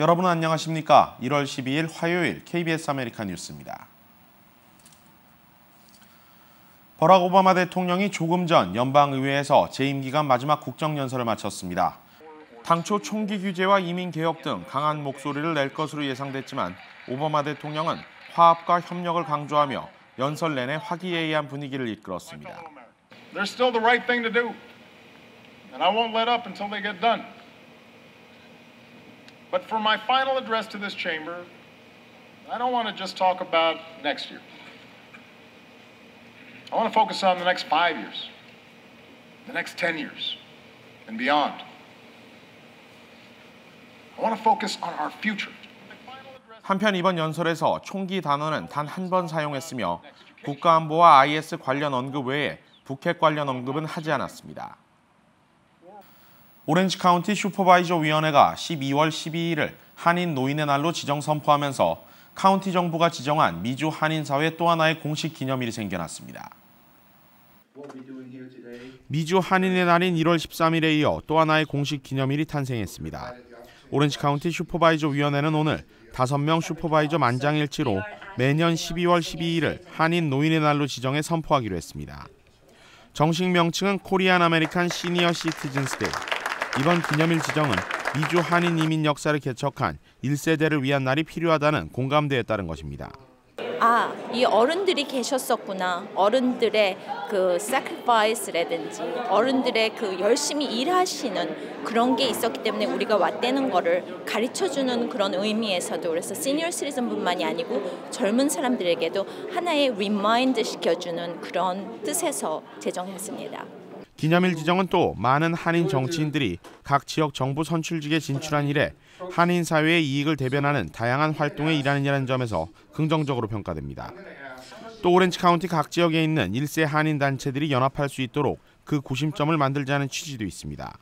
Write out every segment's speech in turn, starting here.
여러분 안녕하십니까? 1월 12일 화요일 KBS 아메리카 뉴스입니다. 버락 오바마 대통령이 조금 전 연방의회에서 재임 기간 마지막 국정연설을 마쳤습니다. 당초 총기 규제와 이민 개혁 등 강한 목소리를 낼 것으로 예상됐지만 오바마 대통령은 화합과 협력을 강조하며 연설 내내 화기애애한 분위기를 이끌었습니다. They're still the right thing to do, and I won't let up until they get done. But for my final address to this chamber, I don't want to just talk about next year. I want to focus on the next 5 years, the next 10 years, and beyond. I want to focus on our future. 한편 이번 연설에서 총기 단어는 단 한 번 사용했으며 국가안보와 IS 관련 언급 외에 북핵 관련 언급은 하지 않았습니다. 오렌지 카운티 슈퍼바이저 위원회가 12월 12일을 한인 노인의 날로 지정 선포하면서 카운티 정부가 지정한 미주 한인 사회 또 하나의 공식 기념일이 생겨났습니다. 미주 한인의 날인 1월 13일에 이어 또 하나의 공식 기념일이 탄생했습니다. 오렌지 카운티 슈퍼바이저 위원회는 오늘 5명 슈퍼바이저 만장일치로 매년 12월 12일을 한인 노인의 날로 지정해 선포하기로 했습니다. 정식 명칭은 코리안 아메리칸 시니어 시티즌스 데이. 이번 기념일 지정은 미주 한인 이민 역사를 개척한 1세대를 위한 날이 필요하다는 공감대에 따른 것입니다. 이 어른들이 계셨었구나. 어른들의 그 sacrifice라든지 어른들의 그 열심히 일하시는 그런 게 있었기 때문에 우리가 왔다는 거를 가르쳐주는 그런 의미에서도 그래서 시니어 시티즌뿐만이 아니고 젊은 사람들에게도 하나의 리마인드 시켜주는 그런 뜻에서 제정했습니다. 기념일 지정은 또 많은 한인 정치인들이 각 지역 정부 선출직에 진출한 이래 한인 사회의 이익을 대변하는 다양한 활동에 일하느냐는 점에서 긍정적으로 평가됩니다. 또 오렌지 카운티 각 지역에 있는 1세 한인 단체들이 연합할 수 있도록 그 구심점을 만들자는 취지도 있습니다.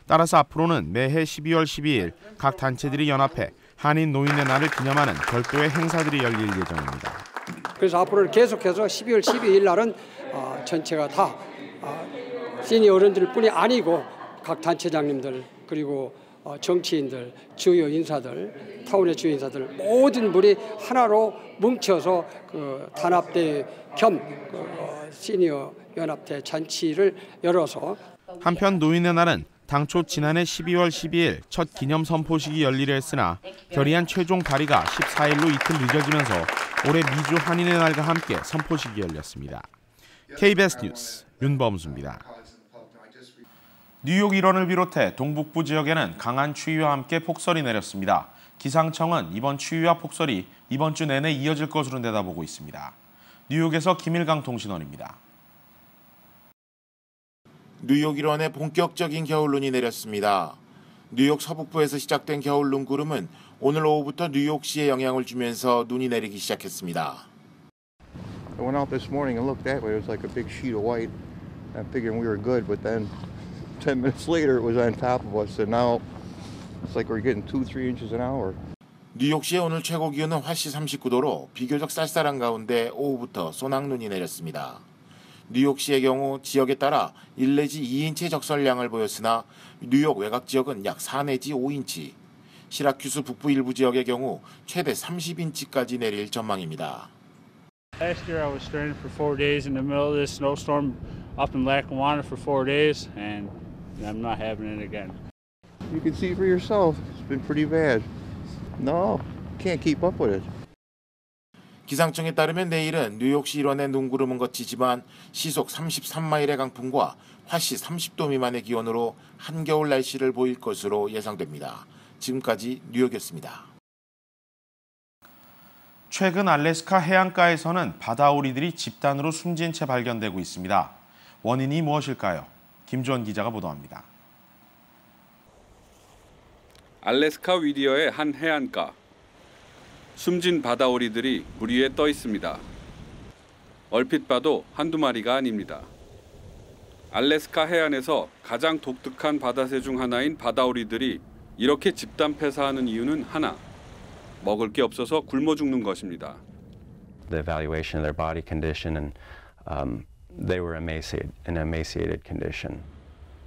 따라서 앞으로는 매해 12월 12일 각 단체들이 연합해 한인 노인의 날을 기념하는 별도의 행사들이 열릴 예정입니다. 그래서 앞으로 계속해서 12월 12일 날은 전체가 다 시니어 어른들뿐이 아니고 각 단체장님들 그리고 정치인들, 주요 인사들, 타운의 주요 인사들 모든 분이 하나로 뭉쳐서 그 단합대 겸 시니어 연합대 잔치를 열어서 한편 노인의 날은 당초 지난해 12월 12일 첫 기념 선포식이 열리려 했으나 결의안 최종 발의가 14일로 이틀 늦어지면서 올해 미주 한인의 날과 함께 선포식이 열렸습니다. KBS 뉴스 윤범수입니다. 뉴욕 일원을 비롯해 동북부 지역에는 강한 추위와 함께 폭설이 내렸습니다. 기상청은 이번 추위와 폭설이 이번 주 내내 이어질 것으로 내다보고 있습니다. 뉴욕에서 김일강 통신원입니다. 뉴욕 일원에 본격적인 겨울눈이 내렸습니다. 뉴욕 서북부에서 시작된 겨울 눈구름은 오늘 오후부터 뉴욕시에 영향을 주면서 눈이 내리기 시작했습니다. I went out this morning and looked that way. It was like a big sheet of white. I'm figuring we were good, but then 10 minutes later it was on top of us, and now it's like we're getting 2-3 inches an hour. 뉴욕시의 오늘 최고 기온은 화씨 39도로 비교적 쌀쌀한 가운데 오후부터 소낙눈이 내렸습니다. 뉴욕시의 경우 지역에 따라 1 내지 2인치의 적설량을 보였으나 뉴욕 외곽 지역은 약 4 내지 5인치, 시라큐스 북부 일부 지역의 경우 최대 30인치까지 내릴 전망입니다. Last year I was stranded for 4 days in the middle of this snowstorm up in Lackawanna for 4 days, and I'm not having it again. You can see for yourself. It's been pretty bad. No, can't keep up with it. 기상청에 따르면 내일은 뉴욕시 일원의 눈구름은 걷히지만 시속 33마일의 강풍과 화씨 30도 미만의 기온으로 한겨울 날씨를 보일 것으로 예상됩니다. 지금까지 뉴욕이었습니다. 최근 알래스카 해안가에서는 바다오리들이 집단으로 숨진 채 발견되고 있습니다. 원인이 무엇일까요? 김주원 기자가 보도합니다. 알래스카 위리어의 한 해안가. 숨진 바다오리들이 물 위에 떠 있습니다. 얼핏 봐도 한두 마리가 아닙니다. 알래스카 해안에서 가장 독특한 바다새 중 하나인 바다오리들이 이렇게 집단 폐사하는 이유는 하나, 먹을 게 없어서 굶어 죽는 것입니다. The evaluation of their body condition and they were emaciated condition.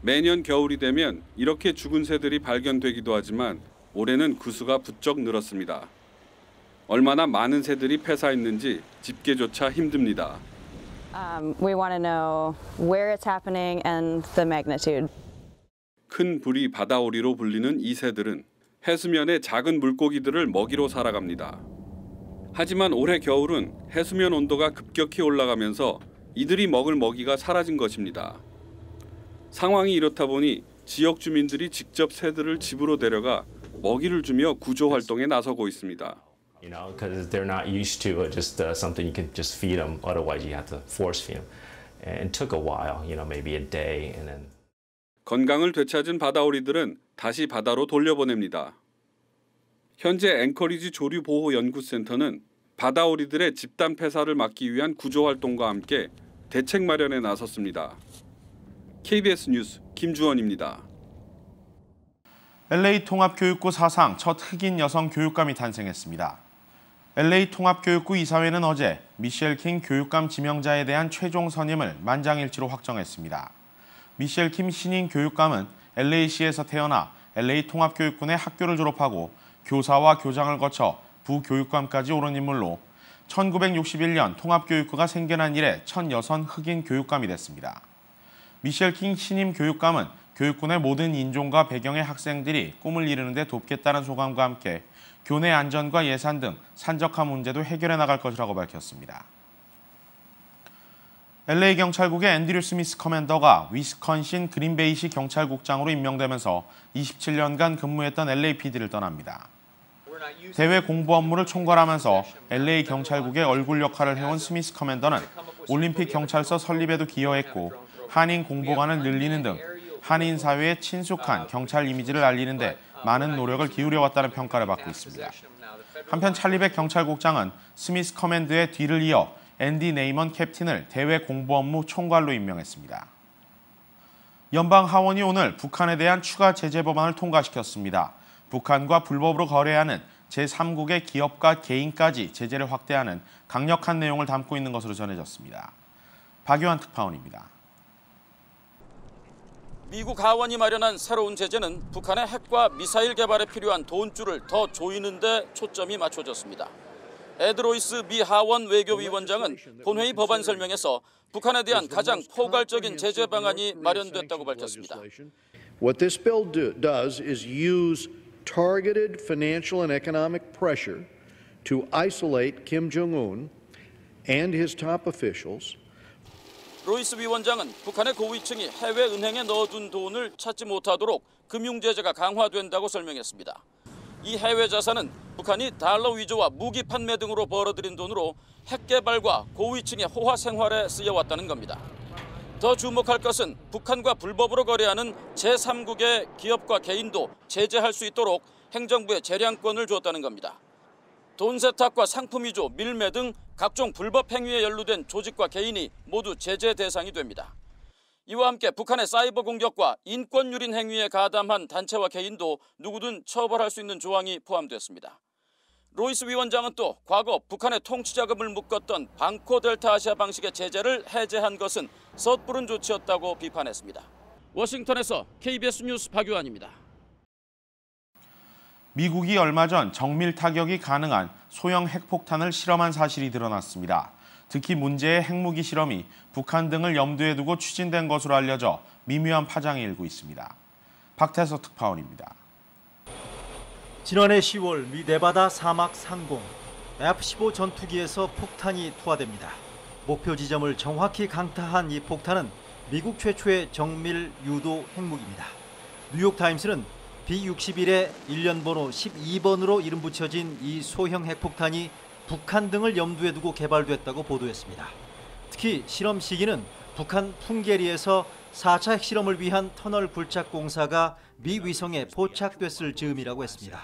매년 겨울이 되면 이렇게 죽은 새들이 발견되기도 하지만 올해는 그 수가 부쩍 늘었습니다. 얼마나 많은 새들이 폐사했는지 집계조차 힘듭니다. We want to know where it's happening and the magnitude. 큰 부리 바다오리로 불리는 이 새들은 해수면의 작은 물고기들을 먹이로 살아갑니다. 하지만 올해 겨울은 해수면 온도가 급격히 올라가면서 이들이 먹을 먹이가 사라진 것입니다. 상황이 이렇다 보니 지역 주민들이 직접 새들을 집으로 데려가 먹이를 주며 구조 활동에 나서고 있습니다. You know, because they're not used to just something you can just feed them. Otherwise, you have to force feed them. And it took a while, you know, maybe a day, and then. 건강을 되찾은 바다오리들은 다시 바다로 돌려보냅니다. 현재 앵커리지 조류보호연구센터는 바다오리들의 집단 폐사를 막기 위한 구조 활동과 함께 대책 마련에 나섰습니다. KBS 뉴스 김주원입니다. LA 통합교육구 사상 첫 흑인 여성 교육감이 탄생했습니다. LA 통합교육구 이사회는 어제 미셸 킹 교육감 지명자에 대한 최종 선임을 만장일치로 확정했습니다. 미셸 킴 신임 교육감은 LA시에서 태어나 LA 통합교육군의 학교를 졸업하고 교사와 교장을 거쳐 부교육감까지 오른 인물로 1961년 통합교육구가 생겨난 이래 첫 여성 흑인 교육감이 됐습니다. 미셸 킹 신임 교육감은 교육군의 모든 인종과 배경의 학생들이 꿈을 이루는 데 돕겠다는 소감과 함께 교내 안전과 예산 등 산적한 문제도 해결해 나갈 것이라고 밝혔습니다. LA 경찰국의 앤드류 스미스 커맨더가 위스콘신 그린베이시 경찰국장으로 임명되면서 27년간 근무했던 LAPD를 떠납니다. 대외 공보 업무를 총괄하면서 LA 경찰국의 얼굴 역할을 해온 스미스 커맨더는 올림픽 경찰서 설립에도 기여했고 한인 공보관을 늘리는 등 한인 사회에 친숙한 경찰 이미지를 알리는 데 많은 노력을 기울여왔다는 평가를 받고 있습니다. 한편 찰리백 경찰국장은 스미스 커맨드의 뒤를 이어 앤디 네이먼 캡틴을 대외 공보 업무 총괄로 임명했습니다. 연방 하원이 오늘 북한에 대한 추가 제재 법안을 통과시켰습니다. 북한과 불법으로 거래하는 제3국의 기업과 개인까지 제재를 확대하는 강력한 내용을 담고 있는 것으로 전해졌습니다. 박유한 특파원입니다. 미국 하원이 마련한 새로운 제재는 북한의 핵과 미사일 개발에 필요한 돈줄을 더 조이는 데 초점이 맞춰졌습니다. 에드 로이스 미 하원 외교위원장은 본회의 법안 설명에서 북한에 대한 가장 포괄적인 제재 방안이 마련됐다고 밝혔습니다. What this bill does is use targeted financial and economic pressure to isolate Kim Jong-un and his top officials. 로이스 위원장은 북한의 고위층이 해외 은행에 넣어둔 돈을 찾지 못하도록 금융 제재가 강화된다고 설명했습니다. 이 해외 자산은 북한이 달러 위조와 무기 판매 등으로 벌어들인 돈으로 핵 개발과 고위층의 호화 생활에 쓰여왔다는 겁니다. 더 주목할 것은 북한과 불법으로 거래하는 제3국의 기업과 개인도 제재할 수 있도록 행정부에 재량권을 줬다는 겁니다. 돈 세탁과 상품 위조, 밀매 등 각종 불법 행위에 연루된 조직과 개인이 모두 제재 대상이 됩니다. 이와 함께 북한의 사이버 공격과 인권 유린 행위에 가담한 단체와 개인도 누구든 처벌할 수 있는 조항이 포함됐습니다. 로이스 위원장은 또 과거 북한의 통치 자금을 묶었던 방코 델타 아시아 방식의 제재를 해제한 것은 섣부른 조치였다고 비판했습니다. 워싱턴에서 KBS 뉴스 박유한입니다. 미국이 얼마 전 정밀 타격이 가능한 소형 핵폭탄을 실험한 사실이 드러났습니다. 특히 문제의 핵무기 실험이 북한 등을 염두에 두고 추진된 것으로 알려져 미묘한 파장이 일고 있습니다. 박태서 특파원입니다. 지난해 10월 미 네바다 사막 상공 F-15 전투기에서 폭탄이 투하됩니다. 목표 지점을 정확히 강타한 이 폭탄은 미국 최초의 정밀 유도 핵무기입니다. 뉴욕타임스는 B-61의 일련 번호 12번으로 이름 붙여진 이 소형 핵폭탄이 북한 등을 염두에 두고 개발됐다고 보도했습니다. 특히 실험 시기는 북한 풍계리에서 4차 핵실험을 위한 터널 굴착 공사가 미 위성에 포착됐을 즈음이라고 했습니다.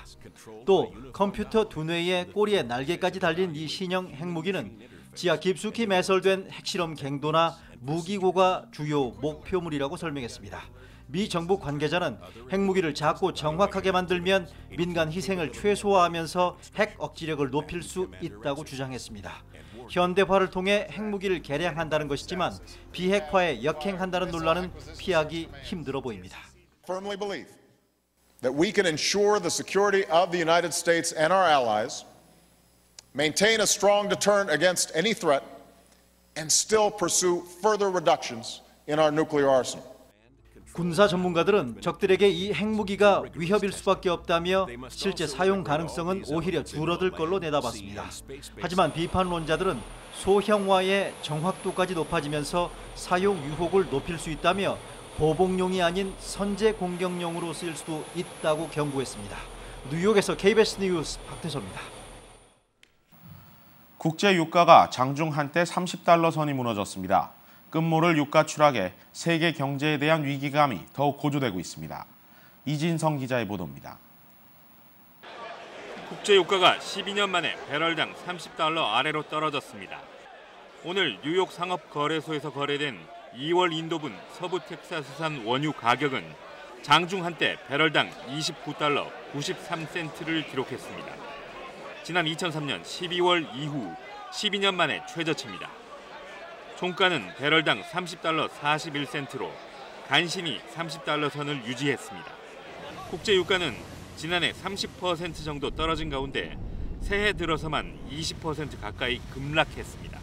또 컴퓨터 두뇌의 꼬리에 날개까지 달린 이 신형 핵무기는 지하 깊숙이 매설된 핵실험 갱도나 무기고가 주요 목표물이라고 설명했습니다. 미 정부 관계자는 핵무기를 작고 정확하게 만들면 민간 희생을 최소화하면서 핵 억지력을 높일 수 있다고 주장했습니다. 현대화를 통해 핵무기를 개량한다는 것이지만 비핵화에 역행한다는 논란은 피하기 힘들어 보입니다. that we can ensure the security of the United States and our allies, maintain a strong deterrent against any threat, and still pursue further reductions in our nuclear arsenal. 군사 전문가들은 적들에게 이 핵무기가 위협일 수밖에 없다며 실제 사용 가능성은 오히려 줄어들 걸로 내다봤습니다. 하지만 비판론자들은 소형화의 정확도까지 높아지면서 사용 유혹을 높일 수 있다며 보복용이 아닌 선제 공격용으로 쓰일 수도 있다고 경고했습니다. 뉴욕에서 KBS 뉴스 박태서입니다. 국제 유가가 장중 한때 30달러 선이 무너졌습니다. 끝모를 유가 추락에 세계 경제에 대한 위기감이 더욱 고조되고 있습니다. 이진성 기자의 보도입니다. 국제 유가가 12년 만에 배럴당 30달러 아래로 떨어졌습니다. 오늘 뉴욕 상업거래소에서 거래된 2월 인도분 서부 텍사스산 원유 가격은 장중 한때 배럴당 29달러 93센트를 기록했습니다. 지난 2003년 12월 이후 12년 만에 최저치입니다. 종가는 배럴당 30달러 41센트로 간신히 30달러 선을 유지했습니다. 국제 유가는 지난해 30% 정도 떨어진 가운데 새해 들어서만 20% 가까이 급락했습니다.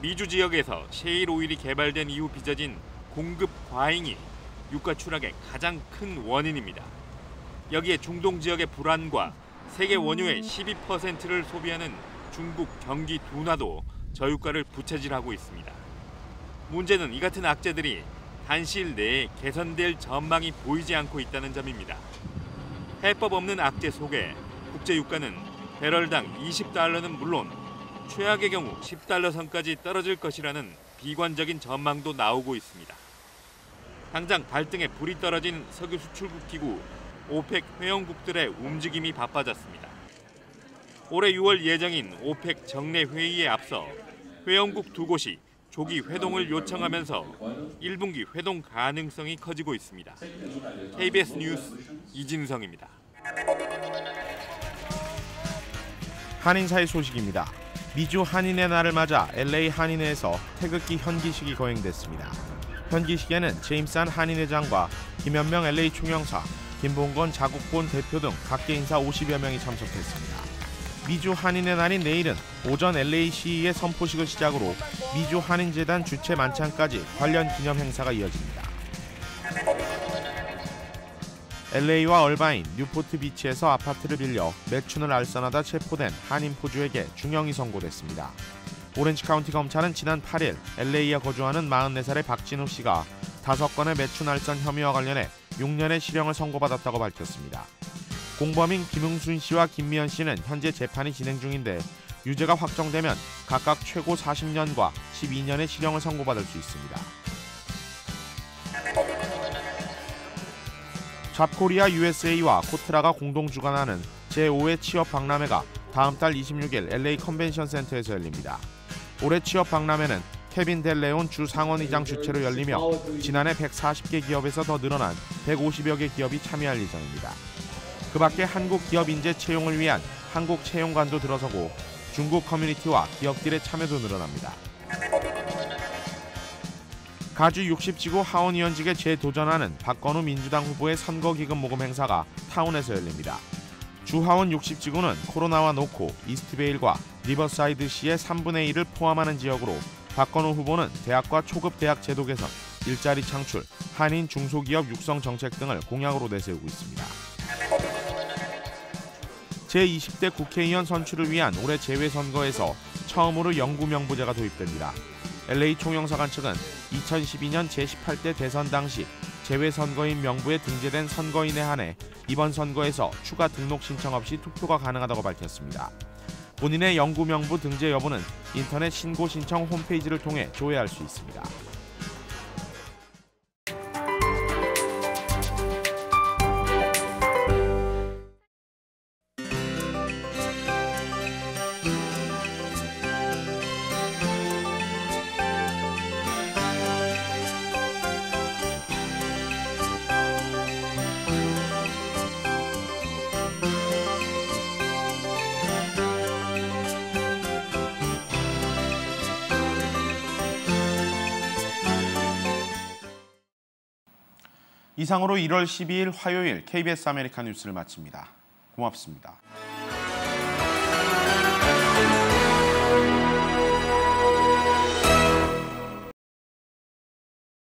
미주 지역에서 셰일 오일이 개발된 이후 빚어진 공급 과잉이 유가 추락의 가장 큰 원인입니다. 여기에 중동 지역의 불안과 세계 원유의 12%를 소비하는 중국 경기 둔화도 저유가를 부채질하고 있습니다. 문제는 이 같은 악재들이 단시일 내에 개선될 전망이 보이지 않고 있다는 점입니다. 해법 없는 악재 속에 국제 유가는 배럴당 20달러는 물론 최악의 경우 10달러 선까지 떨어질 것이라는 비관적인 전망도 나오고 있습니다. 당장 발등에 불이 떨어진 석유 수출국 기구 오펙 회원국들의 움직임이 바빠졌습니다. 올해 6월 예정인 오펙 정례 회의에 앞서 회원국 두 곳이 조기 회동을 요청하면서 1분기 회동 가능성이 커지고 있습니다. KBS 뉴스 이진성입니다. 한인사의 소식입니다. 미주 한인의 날을 맞아 LA 한인회에서 태극기 현기식이 거행됐습니다. 현기식에는 제임스 한 한인회장과 김현명 LA 총영사, 김봉건 자국본 대표 등 각계 인사 50여 명이 참석했습니다. 미주 한인의 날인 내일은 오전 LACE의 선포식을 시작으로 미주 한인재단 주최 만찬까지 관련 기념 행사가 이어집니다. LA와 얼바인, 뉴포트 비치에서 아파트를 빌려 매춘을 알선하다 체포된 한인 포주에게 중형이 선고됐습니다. 오렌지 카운티 검찰은 지난 8일 LA에 거주하는 44살의 박진우 씨가 5건의 매춘 알선 혐의와 관련해 6년의 실형을 선고받았다고 밝혔습니다. 공범인 김흥순 씨와 김미연 씨는 현재 재판이 진행 중인데 유죄가 확정되면 각각 최고 40년과 12년의 실형을 선고받을 수 있습니다. 잡코리아 USA와 코트라가 공동 주관하는 제5회 취업 박람회가 다음 달 26일 LA 컨벤션 센터에서 열립니다. 올해 취업 박람회는 케빈 델레온 주 상원의장 주최로 열리며 지난해 140개 기업에서 더 늘어난 150여 개 기업이 참여할 예정입니다. 그 밖에 한국 기업 인재 채용을 위한 한국 채용관도 들어서고 중국 커뮤니티와 기업들의 참여도 늘어납니다. 가주 60지구 하원의원직에 재도전하는 박건우 민주당 후보의 선거기금 모금 행사가 타운에서 열립니다. 주 하원 60지구는 코로나와 노코, 이스트베일과 리버사이드시의 3분의 1을 포함하는 지역으로 박건우 후보는 대학과 초급 대학 제도 개선, 일자리 창출, 한인 중소기업 육성 정책 등을 공약으로 내세우고 있습니다. 제20대 국회의원 선출을 위한 올해 재외선거에서 처음으로 영구명부제가 도입됩니다. LA 총영사관 측은 2012년 제18대 대선 당시 재외선거인 명부에 등재된 선거인에 한해 이번 선거에서 추가 등록 신청 없이 투표가 가능하다고 밝혔습니다. 본인의 영구명부 등재 여부는 인터넷 신고 신청 홈페이지를 통해 조회할 수 있습니다. 이상으로 1월 12일 화요일 KBS 아메리카 뉴스를 마칩니다. 고맙습니다.